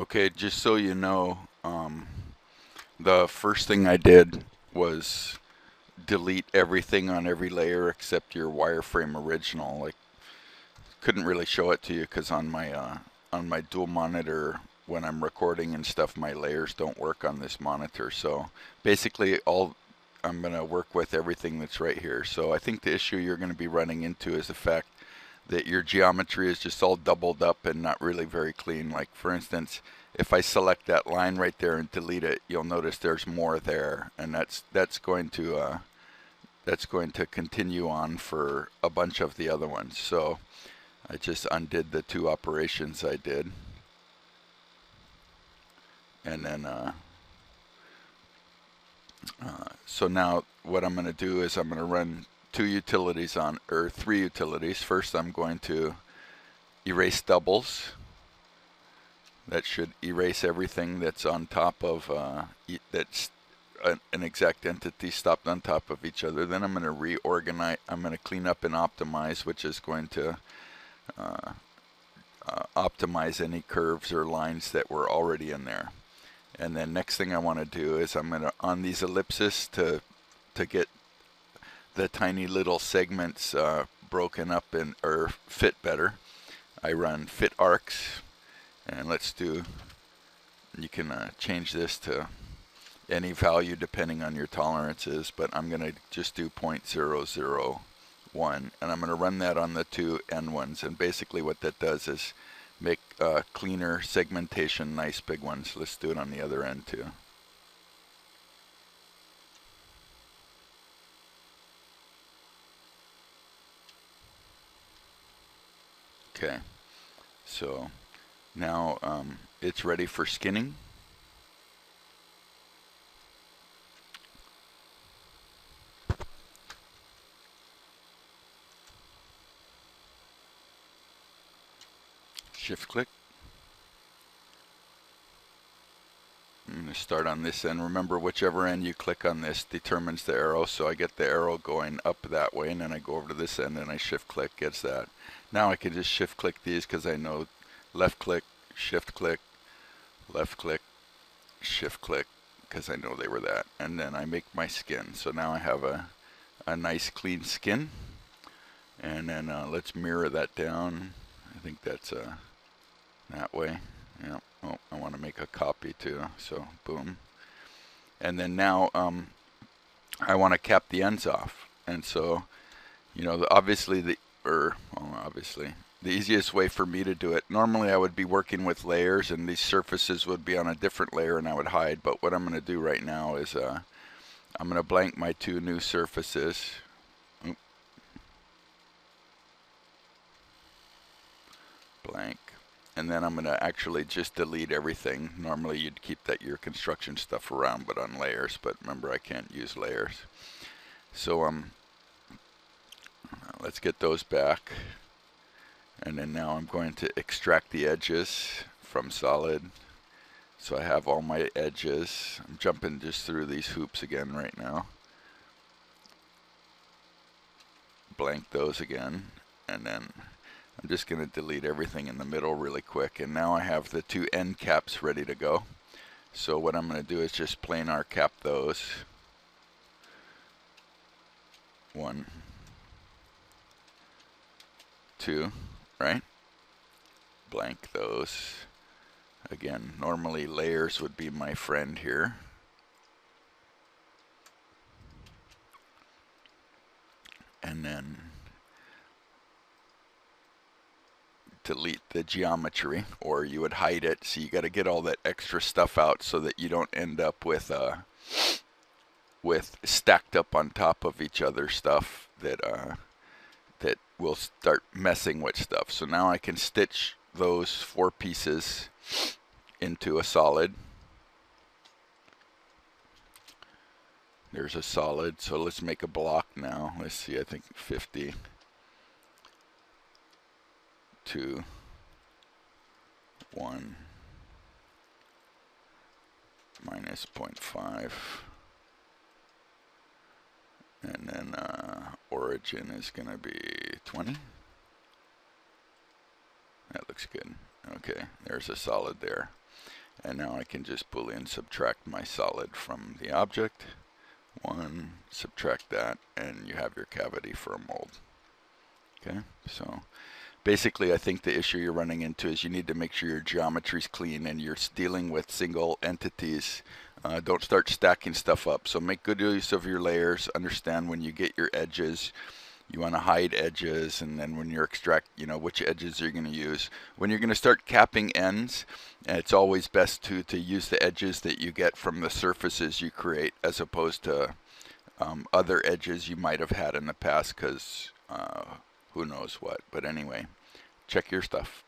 Okay, just so you know, the first thing I did was delete everything on every layer except your wireframe original. Like, couldn't really show it to you because on my dual monitor, when I'm recording and stuff, my layers don't work on this monitor. So basically, all I'm gonna work with everything that's right here. So I think the issue you're gonna be running into is the fact that your geometry is just all doubled up and not really very clean. Like, for instance, if I select that line right there and delete it, you'll notice there's more there, and that's going to continue on for a bunch of the other ones. So I just undid the two operations I did, and then so now what I'm going to do is I'm going to run two utilities on, or three utilities. First, I'm going to erase doubles. That should erase everything that's on top of that's an exact entity stopped on top of each other. Then I'm going to reorganize. I'm going to clean up and optimize, which is going to uh, optimize any curves or lines that were already in there. And then next thing I want to do is I'm going to, on these ellipses, to get the tiny little segments broken up and or fit better, I run fit arcs. And let's do, you can change this to any value depending on your tolerances, but I'm going to just do 0.001, and I'm going to run that on the two end ones. And basically what that does is make cleaner segmentation, nice big ones. Let's do it on the other end too. Okay, so now it's ready for skinning. Shift click. I'm going to start on this end. Remember, whichever end you click on this determines the arrow. So I get the arrow going up that way, and then I go over to this end and I shift click, gets that. Now I can just shift click these because I know left click, shift click, left click, shift click, because I know they were that. And then I make my skin. So now I have a nice clean skin. And then let's mirror that down. I think that's that way. Yeah. Oh, I want to make a copy too. So boom. And then now I want to cap the ends off. And so, you know, obviously the easiest way for me to do it, normally I would be working with layers and these surfaces would be on a different layer and I would hide. But what I'm going to do right now is I'm going to blank my two new surfaces. Oop. Blank. And then I'm going to actually just delete everything. Normally you'd keep your construction stuff around, but on layers. But remember, I can't use layers. So let's get those back. And then now I'm going to extract the edges from solid. So I have all my edges. I'm jumping just through these hoops again right now. Blank those again. And then I'm just going to delete everything in the middle really quick. And now I have the two end caps ready to go. So what I'm going to do is just planar cap those. 1, 2, right? Blank those. Again, normally layers would be my friend here. And then delete the geometry, or you would hide it. So you got to get all that extra stuff out so that you don't end up with stacked up on top of each other stuff that that will start messing with stuff. So now I can stitch those 4 pieces into a solid. There's a solid. So let's make a block now. Let's see, I think 50. 2, 1, minus 0.5. And then origin is going to be 20. That looks good. Okay, there's a solid there. And now I can just Boolean subtract my solid from the object. 1, subtract that, and you have your cavity for a mold. Okay, so basically I think the issue you're running into is you need to make sure your geometry's clean and you're dealing with single entities. Don't start stacking stuff up. So make good use of your layers. Understand when you get your edges, you want to hide edges, and then when you're extract, which edges you're going to use. When you're going to start capping ends, it's always best to use the edges that you get from the surfaces you create as opposed to other edges you might have had in the past, because who knows what. But anyway, check your stuff.